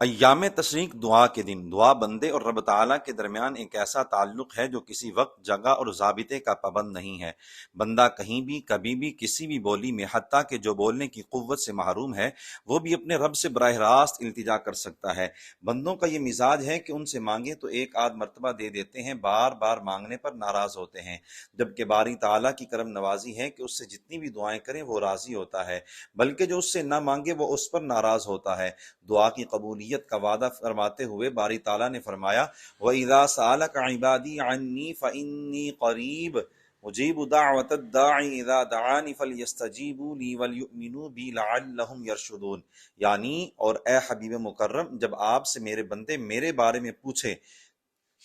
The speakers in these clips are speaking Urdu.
ایام تشریق دعا کے دن دعا بندے اور رب تعالیٰ کے درمیان ایک ایسا تعلق ہے جو کسی وقت، جگہ اور ضابطے کا پابند نہیں ہے۔ بندہ کہیں بھی کبھی بھی کسی بھی بولی میں، حتیٰ کہ جو بولنے کی قوت سے محروم ہے، وہ بھی اپنے رب سے براہ راست التجا کر سکتا ہے۔ بندوں کا یہ مزاج ہے کہ ان سے مانگے تو ایک آدھ مرتبہ دے دیتے ہیں، بار بار مانگنے پر ناراض ہوتے ہیں، جبکہ باری تعالیٰ کی کرم نوازی ہے کہ اس سے جتنی بھی دعائیں کریں وہ راضی ہوتا ہے، بلکہ جو اس سے نہ مانگے وہ اس پر ناراض ہوتا ہے۔ دعا کی قبولیت کا وعدہ فرماتے ہوئے باری تعالیٰ نے فرمایا وَإِذَا سَأَلَكَ عِبَادِي عَنِّي فَإِنِّي قَرِيبٌ أُجِيبُ دَعْوَةَ الدَّاعِ إِذَا دَعَانِ فَلْيَسْتَجِيبُوا لِي وَلْيُؤْمِنُوا بِي لَعَلَّهُمْ يَرْشُدُونَ، یعنی اور اے حبیب مکرم، جب آپ سے میرے بندے میرے بارے میں پوچھے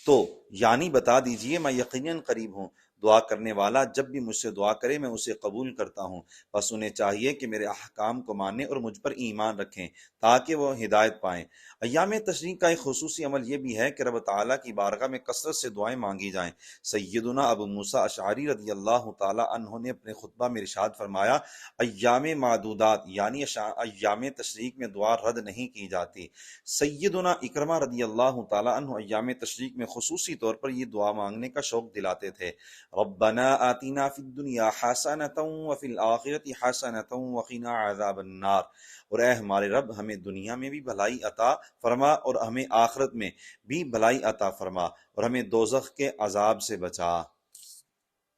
تو یعنی بتا دیجئے میں یقیناً قریب ہوں، دعا کرنے والا جب بھی مجھ سے دعا کرے میں اسے قبول کرتا ہوں، بس انہیں چاہیے کہ میرے احکام کو مانیں اور مجھ پر ایمان رکھیں تاکہ وہ ہدایت پائیں۔ ایام تشریق کا ایک خصوصی عمل یہ بھی ہے کہ رب تعالیٰ کی بارگاہ میں کثرت سے دعائیں مانگی جائیں۔ سیدنا ابو موسیٰ اشعری رضی اللہ تعالیٰ عنہ نے اپنے خطبہ میں ارشاد فرمایا ایام معدودات یعنی ایام تشریق میں دعا رد نہیں کی جاتی۔ سیدنا اکرمہ رضی اللہ تعالیٰ عنہ ایام تشریق میں خصوصی طور پر یہ دعا مانگنے کا شوق دلاتے تھے، ربنا آتنا فی الدنیا حسنۃ وفی الآخرۃ حسنۃ وقنا عذاب النار، اور اے ہمارے رب ہمیں دنیا میں بھی بھلائی عطا فرما اور ہمیں آخرت میں بھی بھلائی عطا فرما اور ہمیں دوزخ کے عذاب سے بچا۔